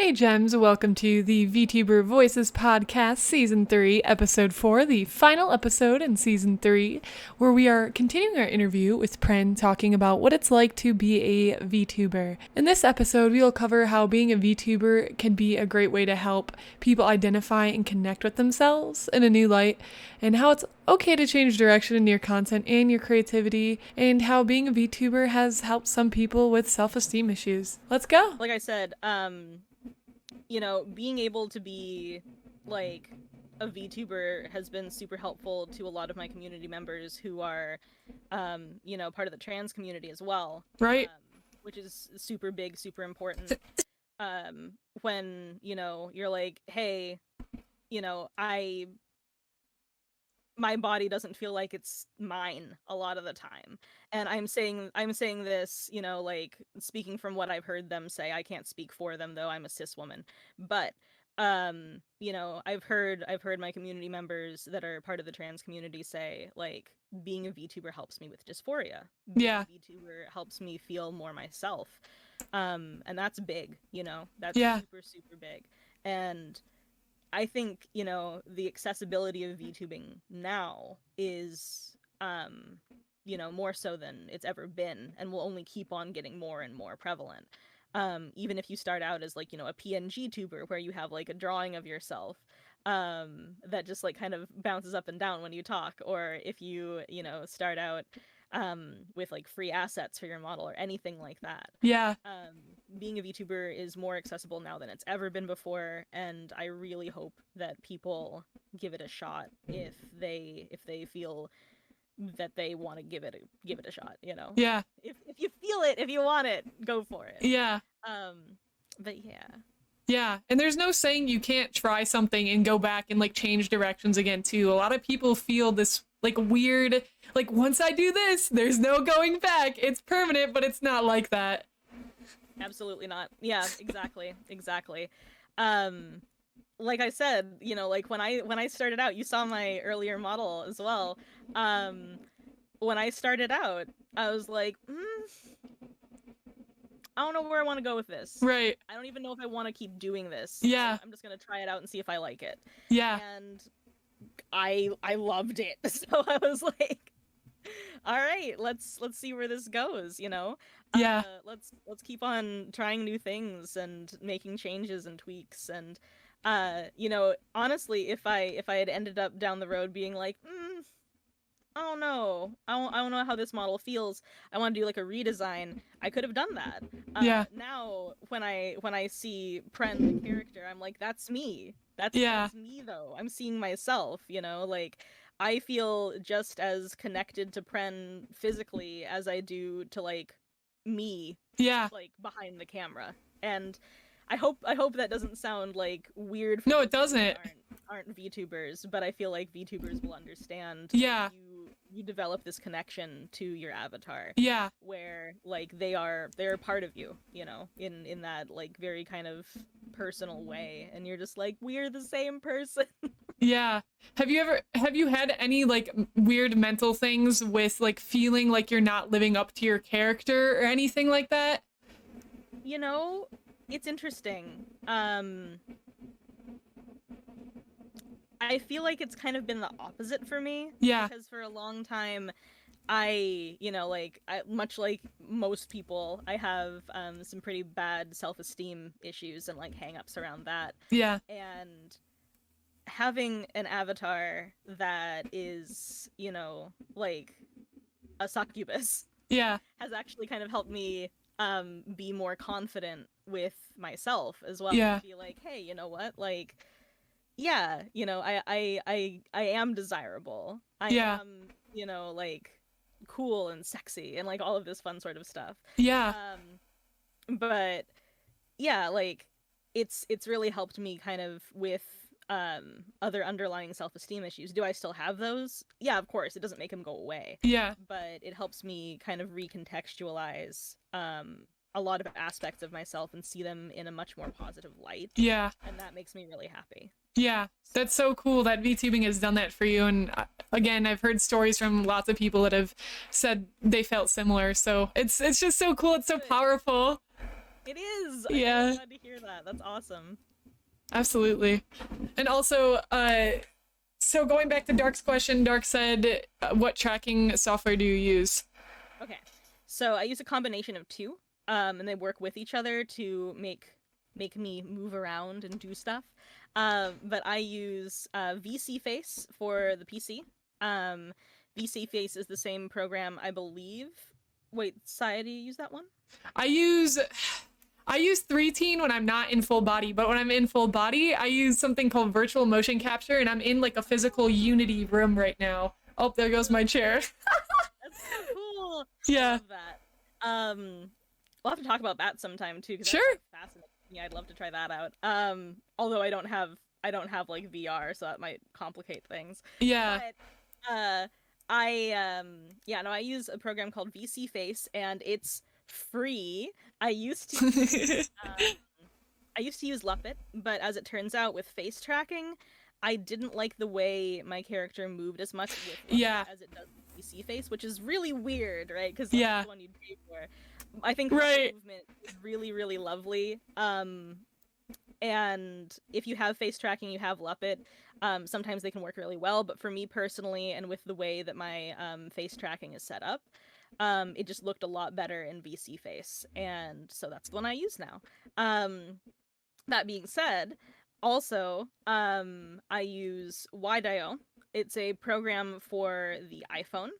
Hey Gems, welcome to the VTuber Voices podcast, Season 3, Episode 4, the final episode in Season 3, where we are continuing our interview with Pren talking about what it's like to be a VTuber. In this episode, we will cover how being a VTuber can be a great way to help people identify and connect with themselves in a new light, and how it's okay to change direction in your content and your creativity, and how being a VTuber has helped some people with self-esteem issues. Let's go! Like I said, being able to be, like, a VTuber has been super helpful to a lot of my community members who are, part of the trans community as well. Right. Which is super big, super important. When, you're like, hey, my body doesn't feel like it's mine a lot of the time. And I'm saying this, speaking from what I've heard them say. I can't speak for them though, I'm a cis woman. But I've heard my community members that are part of the trans community say, like, being a VTuber helps me with dysphoria. Being a VTuber helps me feel more myself. And that's big, that's super, super big. And I think, the accessibility of VTubing now is, more so than it's ever been, and will only keep on getting more and more prevalent. Even if you start out as, like, a PNG tuber where you have, like, a drawing of yourself that just, like, kind of bounces up and down when you talk, or if you, start out with, like, free assets for your model or anything like that. Yeah. Being a VTuber is more accessible now than it's ever been before, and I really hope that people give it a shot if they feel that they want to give it a shot, Yeah. If you feel it, if you want it, go for it. Yeah. But yeah. Yeah, and there's no saying you can't try something and go back and, like, change directions again too. A lot of people feel this, like, weird, like, once I do this, there's no going back. It's permanent, but it's not like that. Absolutely not. Yeah, exactly. Like I said, like, when I started out, you saw my earlier model as well. When I started out, I was like, I don't know where I want to go with this. Right. I don't even know if I want to keep doing this. Yeah. I'm just gonna try it out and see if I like it. Yeah. And I loved it. So I was like, all right, let's see where this goes, Yeah. Let's keep on trying new things and making changes and tweaks. And honestly, if I had ended up down the road being like, I don't know, I don't know how this model feels, I want to do, like, a redesign, I could have done that. Yeah. Now when I see Pren the character, I'm like, that's me. That's me though. I'm seeing myself, like, I feel just as connected to Pren physically as I do to, like, me, like, behind the camera. And I hope that doesn't sound, like, weird for No, it doesn't. aren't VTubers, but I feel like VTubers will understand. Yeah. You develop this connection to your avatar. Yeah. Where, like, they're part of you, in that, like, very kind of personal way, and you're just like, we're the same person. Yeah. Have you had any, like, weird mental things with, like, feeling like you're not living up to your character or anything like that? It's interesting. I feel like it's kind of been the opposite for me. Yeah. Because for a long time, I much like most people, I have some pretty bad self-esteem issues and, like, hang-ups around that. Yeah. And having an avatar that is, like, a succubus, has actually kind of helped me be more confident with myself as well. Yeah. Be like, hey, you know what? Like, yeah, I am desirable. I am, like, cool and sexy and, like, all of this fun sort of stuff. Yeah. But yeah, like, it's really helped me kind of with other underlying self-esteem issues. Do I still have those? Yeah, of course. It doesn't make them go away. Yeah. But it helps me kind of recontextualize a lot of aspects of myself and see them in a much more positive light. Yeah. And that makes me really happy. Yeah, that's so cool that VTubing has done that for you. And again, I've heard stories from lots of people that have said they felt similar. So it's just so cool. It's so powerful. It is. Yeah. I'm really glad to hear that. That's awesome. Absolutely. And also, so going back to Dark's question, Dark said, what tracking software do you use? Okay. So I use a combination of two, and they work with each other to make me move around and do stuff. But I use VC Face for the PC. VC Face is the same program, I believe. Wait, Saya, do you use that one? I use 3teen when I'm not in full body, but when I'm in full body, I use something called virtual motion capture, and I'm in like a physical Unity room right now. Oh, there goes my chair. That's so cool. Yeah. I love that. We'll have to talk about that sometime too, because Sure. that's fascinating. Yeah, I'd love to try that out. Although I don't have like VR, so that might complicate things. Yeah. But I use a program called VC Face, and it's free. I used to use Luppet, but as it turns out, with face tracking, I didn't like the way my character moved as much with Luppet as it does with VC Face, which is really weird, right? Because that's the one you'd pay for. I think right. movement is really, really lovely. And if you have face tracking, you have Luppet, sometimes they can work really well, but for me personally, and with the way that my face tracking is set up, it just looked a lot better in VC Face, and so that's the one I use now. That being said, also, I use Wide.io. It's a program for the iPhone.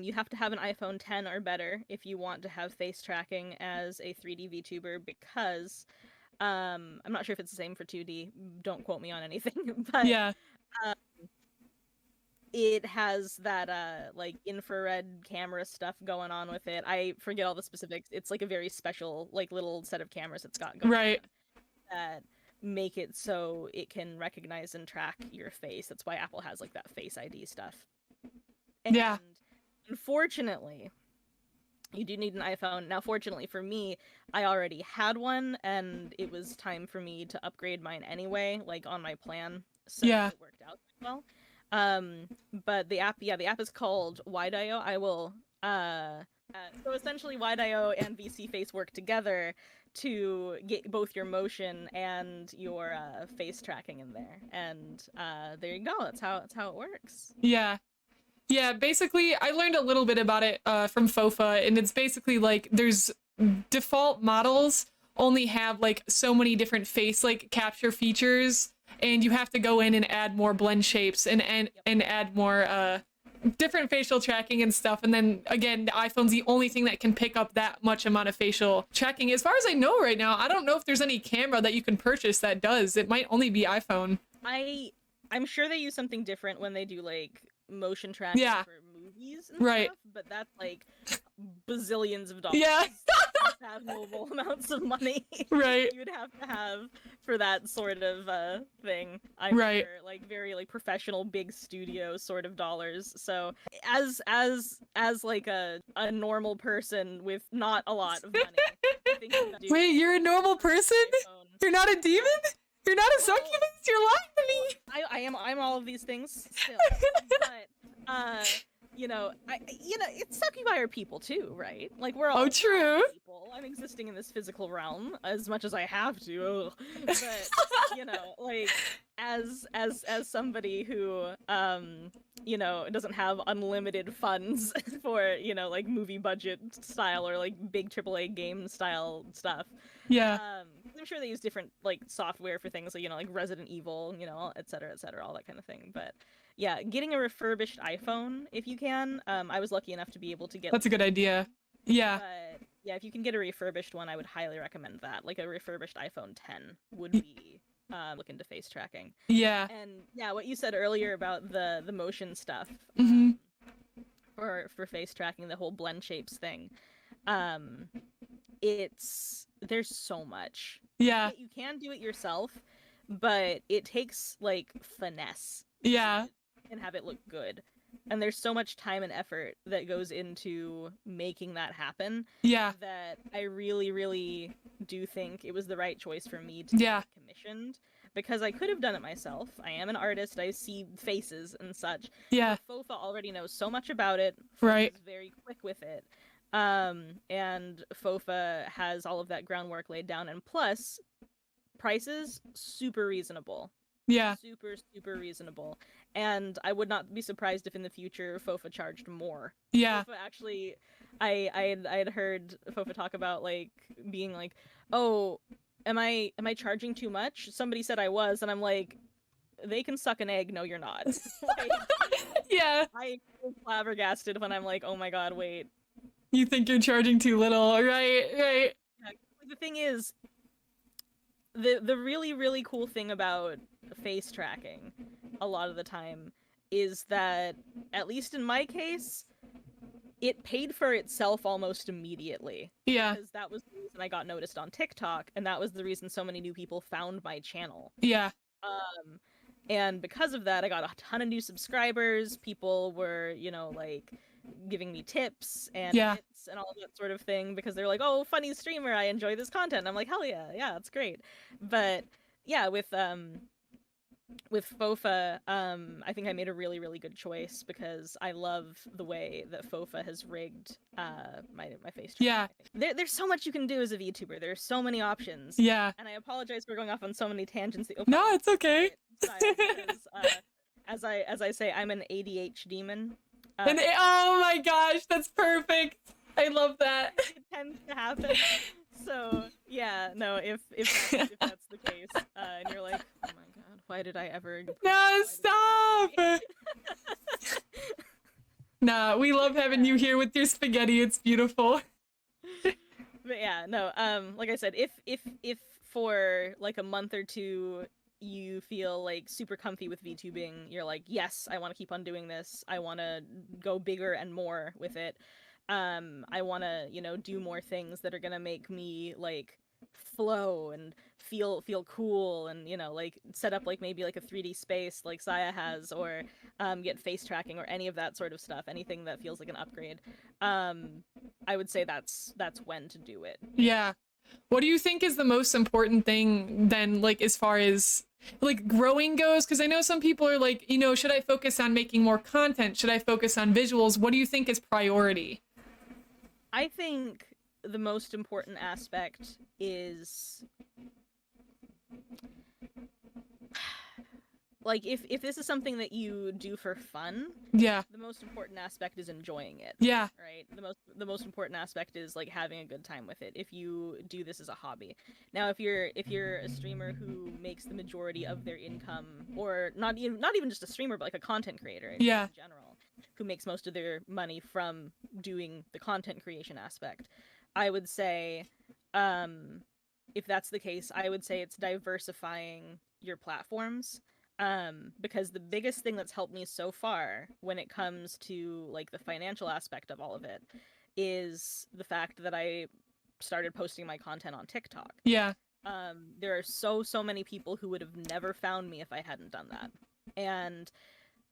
You have to have an iPhone 10 or better if you want to have face tracking as a 3D VTuber, because I'm not sure if it's the same for 2D. Don't quote me on anything, but yeah. It has that like infrared camera stuff going on with it. I forget all the specifics. It's like a very special like little set of cameras it's got going on that make it so it can recognize and track your face. That's why Apple has like that Face ID stuff. And unfortunately, you do need an iPhone. Now, fortunately for me, I already had one, and it was time for me to upgrade mine anyway, like on my plan. So it worked out well. But the app is called Wide.io. I will, so essentially Wide.io and VC Face work together to get both your motion and your face tracking in there. And there you go. That's how it works. Yeah. Yeah, basically, I learned a little bit about it from FOFA, and it's basically like there's default models only have like so many different face like capture features, and you have to go in and add more blend shapes and add more different facial tracking and stuff. And then again, the iPhone's the only thing that can pick up that much amount of facial tracking. As far as I know right now, I don't know if there's any camera that you can purchase that does. It might only be iPhone. I'm sure they use something different when they do like motion tracking for movies and stuff, but that's like bazillions of dollars. Abnormal amounts of money you'd have to have for that sort of thing. I'm sure, like very like professional big studio sort of dollars. So as like a normal person with not a lot of money, I think wait, you're a normal person? You're not a demon? You're not a succubus? You're lying to me. I'm all of these things still. But it's succubi are people too, right? Like we're all true. people. I'm existing in this physical realm as much as I have to. But like as somebody who doesn't have unlimited funds for like movie budget style or like big AAA game style stuff. I'm sure they use different like software for things like like Resident Evil, et cetera, all that kind of thing. But yeah, getting a refurbished iPhone if you can. I was lucky enough to be able to get. That's a good idea. Yeah. But yeah, if you can get a refurbished one, I would highly recommend that. Like a refurbished iPhone 10 would be look into face tracking. Yeah. And yeah, what you said earlier about the motion stuff for face tracking, the whole blend shapes thing. There's so much. Yeah. You can do it yourself, but it takes like finesse. Yeah. And have it look good. And there's so much time and effort that goes into making that happen. Yeah. That I really, really do think it was the right choice for me to get commissioned. Because I could have done it myself. I am an artist. I see faces and such. Yeah. But FOFA already knows so much about it. Right. Is very quick with it. And FOFA has all of that groundwork laid down, and plus prices super reasonable. Yeah. Super, super reasonable. And I would not be surprised if in the future FOFA charged more. Yeah. FOFA actually, I had heard FOFA talk about like being like, oh, am I charging too much? Somebody said I was, and I'm like, they can suck an egg. No, you're not. Like, Yeah. I am flabbergasted when I'm like, oh my god, wait. You think you're charging too little, right? Right. Yeah, the thing is, the really, really cool thing about face tracking a lot of the time is that, at least in my case, it paid for itself almost immediately. Yeah. Because that was the reason I got noticed on TikTok, and that was the reason so many new people found my channel. Yeah. And because of that, I got a ton of new subscribers. People were, like, giving me tips and hits and all that sort of thing because they're like, oh, funny streamer, I enjoy this content. And I'm like, hell yeah, it's great. But yeah, with FOFA, I think I made a really, really good choice because I love the way that FOFA has rigged my face tracking. Yeah. There's so much you can do as a VTuber. There's so many options. Yeah. And I apologize for going off on so many tangents. No, it's okay. Because, as I say, I'm an ADHD demon. Oh my gosh, that's perfect. I love that. It tends to happen. So yeah, no, if that's the case, and you're like, oh my god, why did I ever? No, stop. Nah, we love having you here with your spaghetti. It's beautiful. But yeah, no, like I said, if for like a month or two you feel like super comfy with VTubing, you're like, yes, I want to keep on doing this. I want to go bigger and more with it. I want to, do more things that are going to make me like flow and feel cool and, like set up like maybe like a 3D space like Saya has, or get face tracking or any of that sort of stuff, anything that feels like an upgrade. I would say that's when to do it. Yeah. What do you think is the most important thing then, like as far as like growing goes? Because I know some people are like, should I focus on making more content? Should I focus on visuals? What do you think is priority? I think the most important aspect is like if this is something that you do for fun, yeah, the most important aspect is enjoying it. Yeah. Right? The most important aspect is like having a good time with it if you do this as a hobby. Now if you're a streamer who makes the majority of their income, or not even just a streamer, but like a content creator in general, who makes most of their money from doing the content creation aspect, I would say if that's the case, I would say it's diversifying your platforms. Because the biggest thing that's helped me so far when it comes to like the financial aspect of all of it is the fact that I started posting my content on TikTok. Yeah. There are so many people who would have never found me if I hadn't done that. And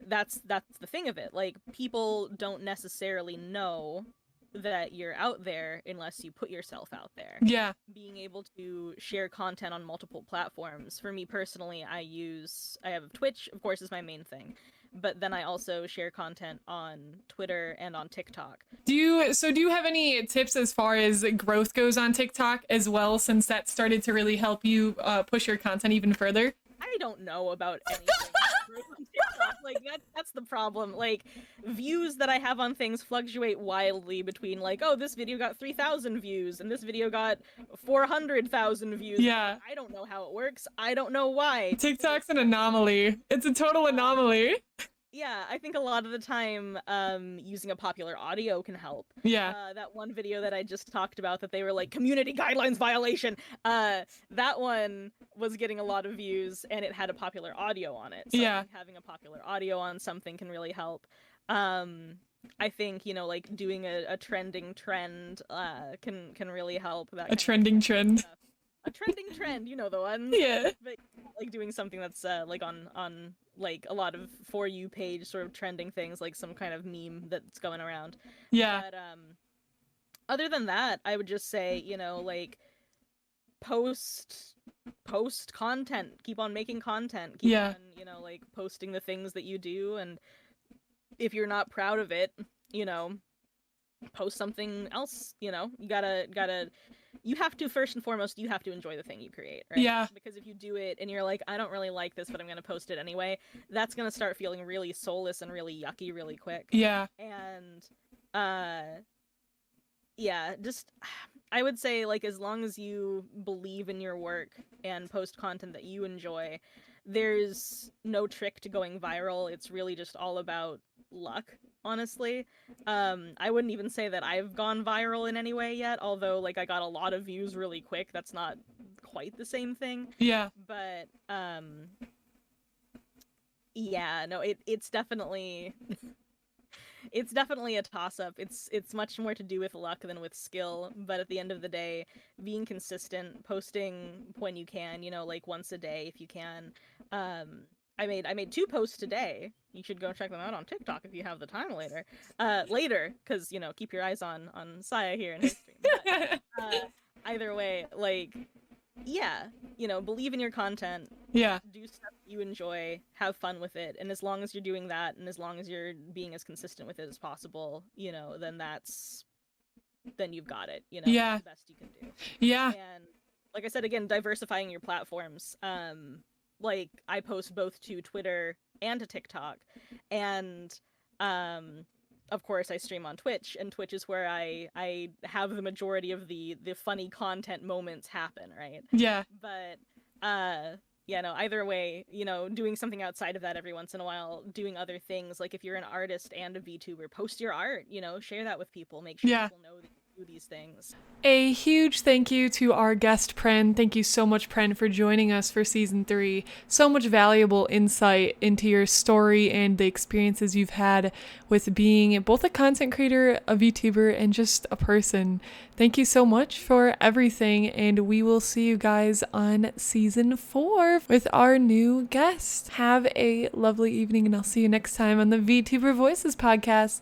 that's the thing of it. Like, people don't necessarily know that you're out there unless you put yourself out there. Yeah. Being able to share content on multiple platforms. For me personally, I have Twitch, of course, is my main thing. But then I also share content on Twitter and on TikTok. Do you have any tips as far as growth goes on TikTok as well, since that started to really help you push your content even further? I don't know about anything on TikTok. Like, that's the problem. Like, views that I have on things fluctuate wildly between like, oh, this video got 3,000 views and this video got 400,000 views. Yeah. I don't know how it works. I don't know why. TikTok's an anomaly. It's a total anomaly. Yeah, I think a lot of the time, using a popular audio can help. Yeah. That one video that I just talked about that they were like, community guidelines violation, that one was getting a lot of views and it had a popular audio on it. So yeah. I think having a popular audio on something can really help. I think, like doing a trending trend, can really help. A trending trend. A trending trend, you know the one. Yeah. But like doing something that's like on like a lot of For You page sort of trending things, like some kind of meme that's going around. Yeah. But other than that, I would just say, like post content, keep on making content, keep on, like posting the things that you do, and if you're not proud of it, post something else. You you have to, first and foremost, you have to enjoy the thing you create, right? Yeah. Because if you do it and you're like, I don't really like this, but I'm going to post it anyway, that's going to start feeling really soulless and really yucky really quick. Yeah. And, yeah, just, I would say, like, as long as you believe in your work and post content that you enjoy, there's no trick to going viral. It's really just all about luck, honestly. I wouldn't even say that I've gone viral in any way yet, although, like, I got a lot of views really quick. That's not quite the same thing. Yeah. But, yeah, no, it's definitely... It's definitely a toss-up. It's much more to do with luck than with skill, but at the end of the day, being consistent, posting when you can, like once a day if you can. I made 2 posts today. You should go check them out on TikTok if you have the time later. Because, keep your eyes on Saya here in her stream. But, either way, like, yeah, believe in your content. Yeah. Do stuff you enjoy, have fun with it, and as long as you're doing that, and as long as you're being as consistent with it as possible, then you've got it. Yeah. It's the best you can do. Yeah. And like I said, again, diversifying your platforms. Like, I post both to Twitter and to TikTok, and of course I stream on Twitch, and Twitch is where I have the majority of the funny content moments happen, right? Yeah. But yeah, no, either way, doing something outside of that every once in a while, doing other things, like if you're an artist and a VTuber, post your art, share that with people, make sure people know that you do these things. A huge thank you to our guest, Pren. Thank you so much, Pren, for joining us for season 3. So much valuable insight into your story and the experiences you've had with being both a content creator, a VTuber, and just a person. Thank you so much for everything, and we will see you guys on season 4 with our new guest. Have a lovely evening, and I'll see you next time on the VTuber Voices podcast.